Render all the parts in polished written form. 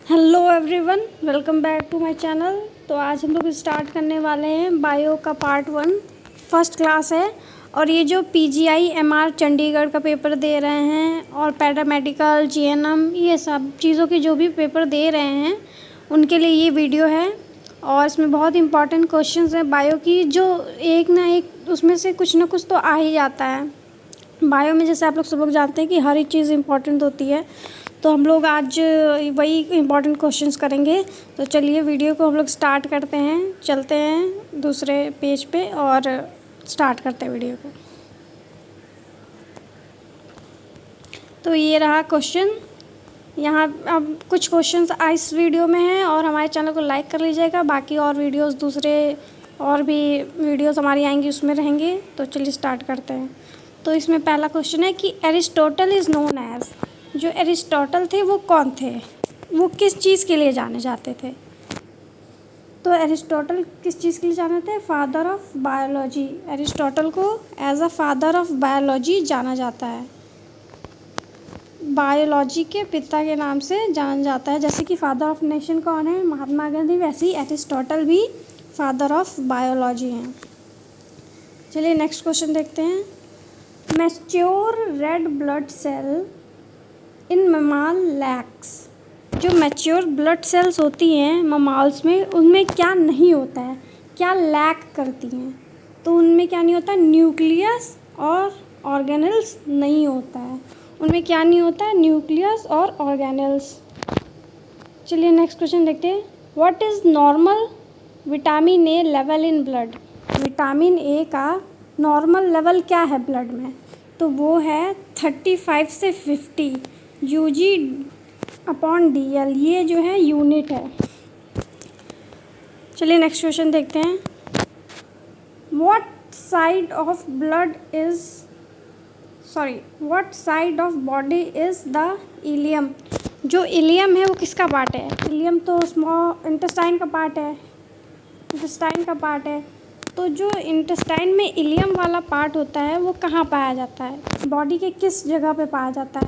Hello everyone, welcome back to my channel. तो आज हम लोग स्टार्ट करने वाले हैं बायो का पार्ट 1। फर्स्ट क्लास है और ये जो PGI-MR चंडीगढ़ का पेपर दे रहे हैं और पैरामेडिकल GNM ये सब चीज़ों के जो भी पेपर दे रहे हैं उनके लिए ये वीडियो है। और इसमें बहुत इंपॉर्टेंट क्वेश्चंस हैं बायो की, जो एक ना एक उसमें से कुछ ना कुछ तो आ ही जाता है। बायो में जैसे आप लोग सब लोग जानते हैं कि हर एक चीज़ इम्पॉर्टेंट होती है, तो हम लोग आज वही इम्पॉर्टेंट क्वेश्चंस करेंगे। तो चलिए वीडियो को हम लोग स्टार्ट करते हैं, चलते हैं दूसरे पेज पे और स्टार्ट करते हैं वीडियो को। तो ये रहा क्वेश्चन। यहाँ अब कुछ क्वेश्चंस इस वीडियो में हैं और हमारे चैनल को लाइक कर लीजिएगा। बाकी और वीडियोस दूसरे और भी वीडियोस हमारी आएंगी उसमें रहेंगे। तो चलिए स्टार्ट करते हैं। तो इसमें पहला क्वेश्चन है कि एरिस्टोटल इज़ नोन एज, जो एरिस्टोटल थे वो कौन थे, वो किस चीज़ के लिए जाने जाते थे। तो एरिस्टोटल किस चीज़ के लिए जाने थे? Father of biology. एरिस्टोटल को as a father of biology जाना जाता है, बायोलॉजी के पिता के नाम से जाना जाता है। जैसे कि फादर ऑफ नेशन कौन है? महात्मा गांधी, वैसे ही एरिस्टोटल भी फादर ऑफ बायोलॉजी हैं। चलिए नेक्स्ट क्वेश्चन देखते हैं। मैच्योर रेड ब्लड सेल इन ममाल लैक्स, जो मैच्योर ब्लड सेल्स होती हैं ममाल्स में, उनमें क्या नहीं होता है, क्या लैक करती हैं? तो उनमें क्या नहीं होता? न्यूक्लियस और ऑर्गेनेल्स नहीं होता है। उनमें क्या नहीं होता है? न्यूक्लियस और ऑर्गेनेल्स। चलिए नेक्स्ट क्वेश्चन देखते हैं। What is normal vitamin A level in blood? Vitamin A का नॉर्मल लेवल क्या है ब्लड में? तो वो है 35 से 50 UG/DL। ये जो है यूनिट है। चलिए नेक्स्ट क्वेश्चन देखते हैं। What side of body is the ilium? जो इलियम है वो किसका पार्ट है? इलियम तो स्मॉल इंटेस्टाइन का पार्ट है। तो जो इंटेस्टाइन में इलियम वाला पार्ट होता है वो कहाँ पाया जाता है? बॉडी के किस जगह पे पाया जाता है?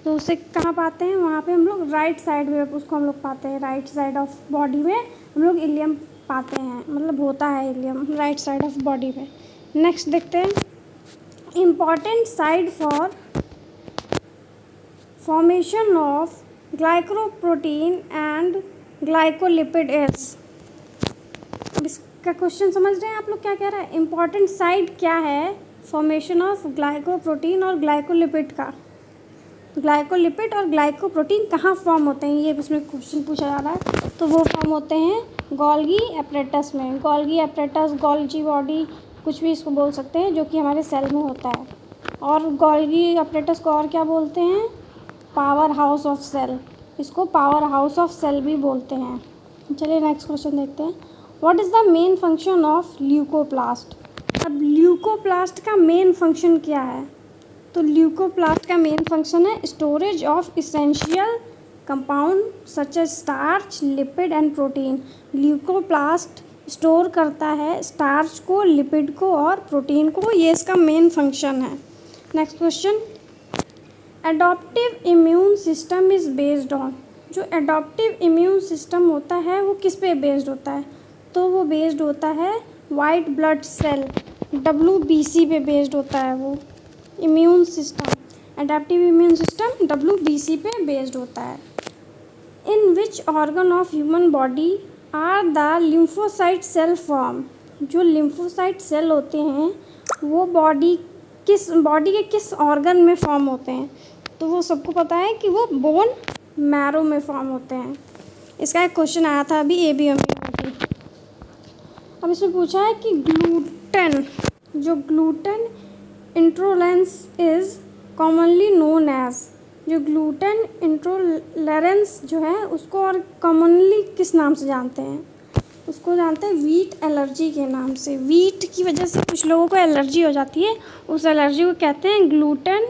तो उसे कहाँ पाते हैं? वहाँ पे हम लोग राइट साइड में उसको हम लोग पाते हैं। राइट साइड ऑफ बॉडी में हम लोग इलियम पाते हैं, मतलब होता है ileum right side of body में। नेक्स्ट देखते हैं। Important side for formation of glycoprotein and glycolipid is. इसका क्वेश्चन समझ रहे हैं आप लोग क्या कह रहा है? इम्पॉर्टेंट साइड क्या है फॉर्मेशन ऑफ ग्लाइकोप्रोटीन और ग्लाइकोलिपिड का? ग्लाइकोलिपिड और ग्लाइकोप्रोटीन कहाँ फॉर्म होते हैं, ये उसमें क्वेश्चन पूछा जा रहा है। तो वो फॉर्म होते हैं गोल्गी एपरेटस में। गोल्गी एपरेटस, गोल्जी बॉडी, कुछ भी इसको बोल सकते हैं, जो कि हमारे सेल में होता है। और गोल्गी एपरेटस को और क्या बोलते हैं? Power house of cell. इसको पावर हाउस ऑफ सेल भी बोलते हैं। चलिए नेक्स्ट क्वेश्चन देखते हैं। What is the main function of leucoplast? अब ल्यूकोप्लास्ट का मेन फंक्शन क्या है? तो ल्यूकोप्लास्ट का मेन फंक्शन है storage of essential compound such as starch, lipid and protein. Leucoplast store करता है स्टार्च को, लिपिड को और प्रोटीन को। ये इसका मेन फंक्शन है। Next question. Adaptive immune system is based on. जो एडॉप्टिव इम्यून सिस्टम होता है वो किस पे बेस्ड होता है? तो वो बेस्ड होता है वाइट ब्लड सेल, WBC पे बेस्ड होता है वो immune system. Adaptive immune system WBC पे बेस्ड होता है। In which organ of human body are the lymphocyte cell form? जो लिम्फोसाइट सेल होते हैं वो बॉडी के किस ऑर्गन में फॉर्म होते हैं? तो वो सबको पता है कि वो बोन मैरो में फॉर्म होते हैं। इसका एक क्वेश्चन आया था अभी ABM में। अब इसमें पूछा है कि gluten intolerance is commonly known as. जो ग्लूटेन इंटॉलरेंस जो है उसको और कॉमनली किस नाम से जानते हैं? उसको जानते हैं व्हीट एलर्जी के नाम से। व्हीट की वजह से कुछ लोगों को एलर्जी हो जाती है, उस एलर्जी को कहते हैं ग्लूटेन।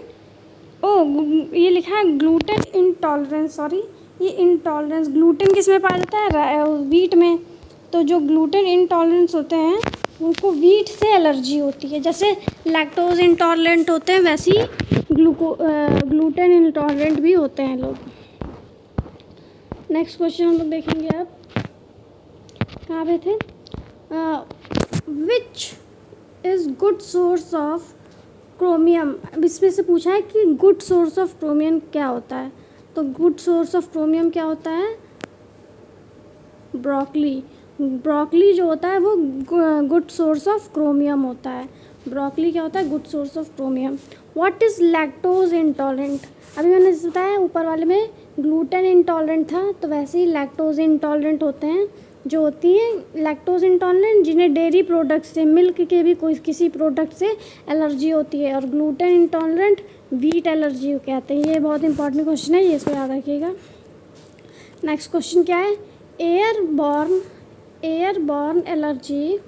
ये लिखा है ग्लूटेन इंटॉलरेंस, ये इंटॉलरेंस ग्लूटेन किस में पाया जाता है? व्हीट में। तो जो ग्लूटेन इंटॉलरेंस होते हैं उनको व्हीट से एलर्जी होती है। जैसे लैक्टोज इंटॉलरेंट होते हैं वैसे ही ग्लूटेन इंटॉलरेंट भी होते हैं लोग। नेक्स्ट क्वेश्चन हम लोग देखेंगे अब, कहाँ पे थे, which is good source of chromium. अब इसमें से पूछा है कि गुड सोर्स ऑफ क्रोमियम क्या होता है, तो गुड सोर्स ऑफ क्रोमियम क्या होता है, ब्रोकली। ब्रोकली जो होता है वो गुड सोर्स ऑफ क्रोमियम होता है। ब्रोकली क्या होता है, good source of chromium. What is lactose intolerant. अभी मैंने बताया ऊपर वाले में ग्लूटेन इंटॉलरेंट था, तो वैसे ही लैक्टोज इंटॉलरेंट होते हैं, जो होती हैं लैक्टोज इंटॉलरेंट जिन्हें डेयरी प्रोडक्ट से, मिल्क के भी कोई किसी प्रोडक्ट से एलर्जी होती है, और ग्लूटेन इंटॉलरेंट वीट एलर्जी कहते हैं। ये बहुत इंपॉर्टेंट क्वेश्चन है, ये इसको याद रखिएगा। नेक्स्ट क्वेश्चन क्या है, एयरबॉर्न एलर्जी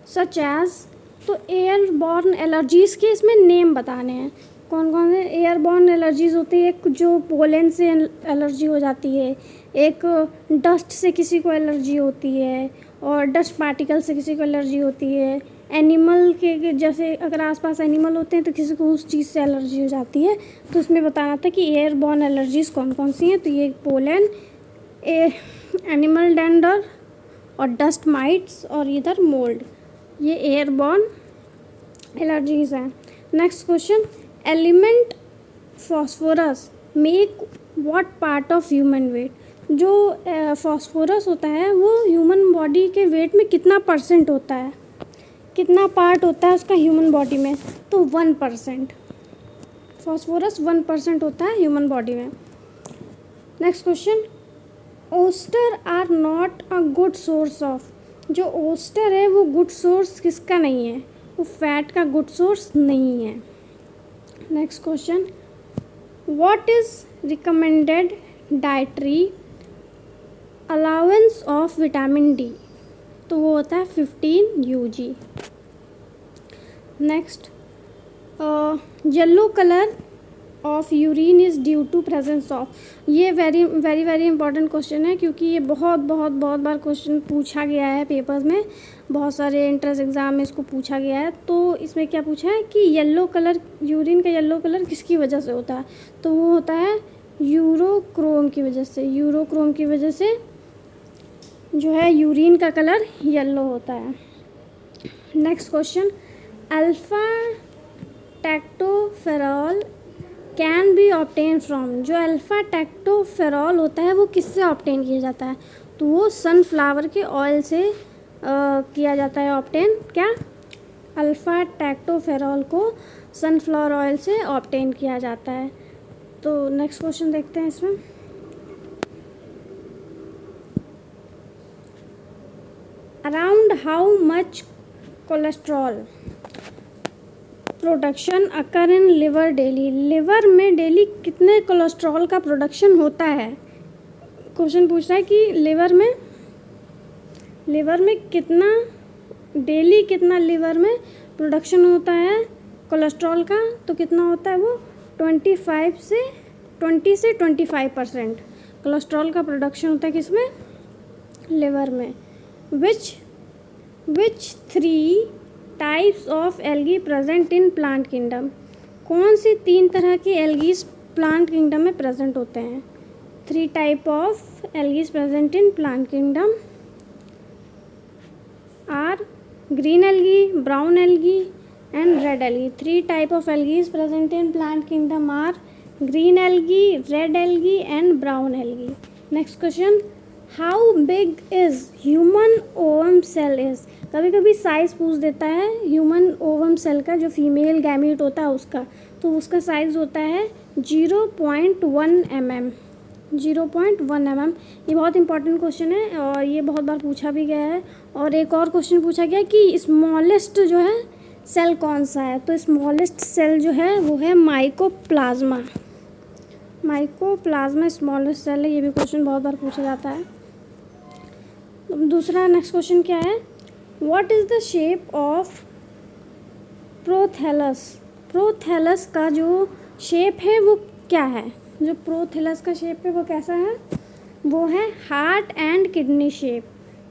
सच एज। तो एयरबॉर्न एलर्जीज़ के इसमें नेम बताने हैं, कौन कौन से एयरबॉर्न एलर्जीज़ होती है। एक जो पोलन से एलर्जी हो जाती है, एक डस्ट से किसी को एलर्जी होती है, और डस्ट पार्टिकल से किसी को एलर्जी होती है। एनिमल के जैसे अगर आसपास एनिमल होते हैं तो किसी को उस चीज़ से एलर्जी हो जाती है। तो उसमें बताना था कि एयरबॉर्न एलर्जीज़ कौन कौन सी हैं। तो ये पोलन, एनिमल डेंडर, और डस्ट माइट्स, और इधर मोल्ड, ये एयरबॉर्न एलर्जीज़ हैं। Next question, element phosphorus make what part of human weight. जो फॉस्फोरस होता है वो ह्यूमन बॉडी के वेट में कितना परसेंट होता है, कितना पार्ट होता है उसका ह्यूमन बॉडी में, तो 1%। फॉस्फोरस 1% होता है ह्यूमन बॉडी में। Next question, oyster are not a good source of. जो ओस्टर है वो गुड सोर्स किसका नहीं है, वो फैट का गुड सोर्स नहीं है। Next question, what is recommended dietary allowance of vitamin D. तो वो होता है 15 UG। Next, yellow colour of urine is due to presence of. ये very very very important question है, क्योंकि ये बहुत बार क्वेश्चन पूछा गया है पेपर्स में, बहुत सारे एंट्रेंस एग्ज़ाम में इसको पूछा गया है। तो इसमें क्या पूछा है कि येलो कलर, यूरिन का येलो कलर किसकी वजह से होता है, तो वो होता है यूरोक्रोम की वजह से। यूरोक्रोम की वजह से जो है यूरिन का कलर येलो होता है। Next question, alpha tocopherol can be obtain from. जो अल्फ़ा टैक्टोफेरॉल होता है वो किससे ऑब्टेन किया जाता है, तो वो सनफ्लावर के ऑयल से किया जाता है ऑब्टेन। क्या, अल्फ़ा टैक्टोफेरॉल को सनफ्लावर ऑयल से ऑब्टेन किया जाता है। तो नेक्स्ट क्वेश्चन देखते हैं इसमें, around how much cholesterol production occur in liver daily. Liver में डेली कितने कोलेस्ट्रॉल का प्रोडक्शन होता है। क्वेश्चन पूछ रहा है कि लिवर में कितना डेली कितना लिवर में प्रोडक्शन होता है कोलेस्ट्रॉल का, तो कितना होता है वो 20 से 25% कोलेस्ट्रॉल का प्रोडक्शन होता है किसमें, लिवर में। Which 3 types of algae present in plant kingdom. कौन सी 3 तरह की एल्गीज प्लांट किंगडम में प्रेजेंट होते हैं। 3 type of algaes present in plant kingdom are green algae, brown algae and red algae. 3 type of algaes present in plant kingdom are green algae, red algae and brown algae. Next question, how big is human ovum cell is. कभी कभी size पूछ देता है human ovum cell का, जो female gamete होता है उसका, तो उसका साइज़ होता है 0.1 mm। 0.1 mm, ये बहुत इंपॉर्टेंट क्वेश्चन है और ये बहुत बार पूछा भी गया है। और एक और क्वेश्चन पूछा गया कि स्मॉलेस्ट जो है सेल कौन सा है, तो स्मॉलेस्ट सेल जो है वो है माइकोप्लाज्मा। माइकोप्लाज्मा स्मॉलेस्ट सेल है, ये भी क्वेश्चन बहुत बार पूछा जाता है। दूसरा नेक्स्ट क्वेश्चन क्या है, what is the shape of prothallus. Prothallus का जो शेप है वो क्या है, जो प्रोथैलस का शेप है वो कैसा है, वो है heart and kidney shape.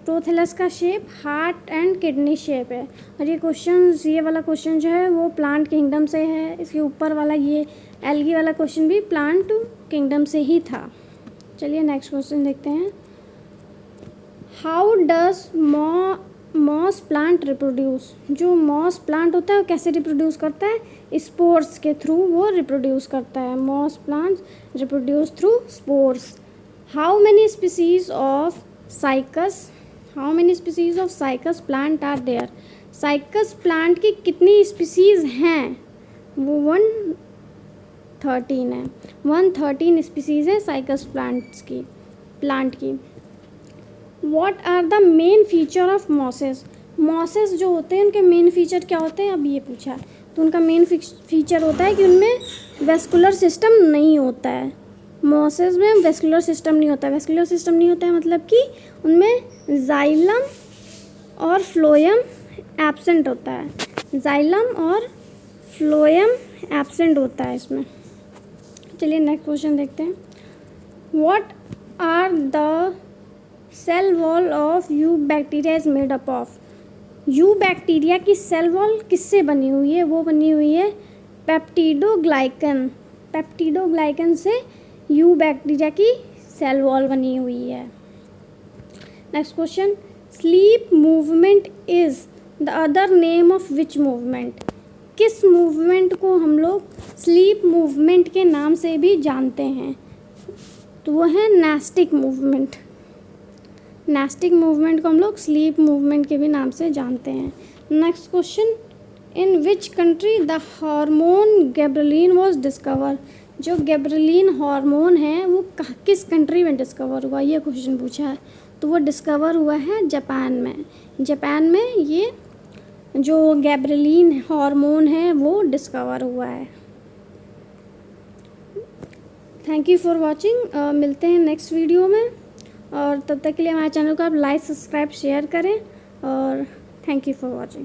Prothallus का shape heart and kidney shape है। और ये वाला क्वेश्चन जो है वो प्लांट किंगडम से है। इसके ऊपर वाला ये एल्गी वाला क्वेश्चन भी प्लांट किंगडम से ही था। चलिए नेक्स्ट क्वेश्चन देखते हैं। How does moss plant reproduce? जो मॉस प्लांट होता है वो कैसे रिप्रोड्यूस करता है? स्पोर्स के थ्रू वो रिप्रोड्यूस करता है। Moss plant reproduce through spores. How many species of cycas plant are there? Cycas plant की कितनी स्पीसीज हैं? वो 113 है। 113 स्पीसीज है साइकस प्लांट की। What are the main feature of mosses? Mosses जो होते हैं उनके मेन फीचर क्या होते हैं? अब ये पूछा है तो उनका मेन फीचर होता है कि उनमें वेस्कुलर सिस्टम नहीं होता है। मॉसेस में वेस्कुलर सिस्टम नहीं होता है। वेस्कुलर सिस्टम नहीं होता है मतलब कि उनमें जाइलम और फ्लोएम एब्सेंट होता है। जाइलम और फ्लोएम एब्सेंट होता है इसमें। चलिए नेक्स्ट क्वेश्चन देखते हैं। What are the cell wall of eubacteria is made up of? Eubacteria की सेल वॉल किससे बनी हुई है? वो बनी हुई है पेप्टिडोग्लाइकन। पेप्टिडोग्लाइकन से यू बैक्टीरिया की सेल वॉल बनी हुई है। Next question. Sleep movement is the other name of which movement? किस मूवमेंट को हम लोग स्लीप मूवमेंट के नाम से भी जानते हैं? तो वो है नेस्टिक मूवमेंट। नेस्टिक मूवमेंट को हम लोग स्लीप मूवमेंट के भी नाम से जानते हैं। Next question. In which country the hormone gibberellin was discover? जो गिबरेलिन हार्मोन है वो किस कंट्री में डिस्कवर हुआ? ये क्वेश्चन पूछा है। तो वो डिस्कवर हुआ है जापान में। जापान में ये जो गिबरेलिन हार्मोन है वो डिस्कवर हुआ है। Thank you for watching. मिलते हैं नेक्स्ट वीडियो में, और तब तक के लिए हमारे चैनल को आप लाइक, सब्सक्राइब, शेयर करें, और थैंक यू फॉर वॉचिंग।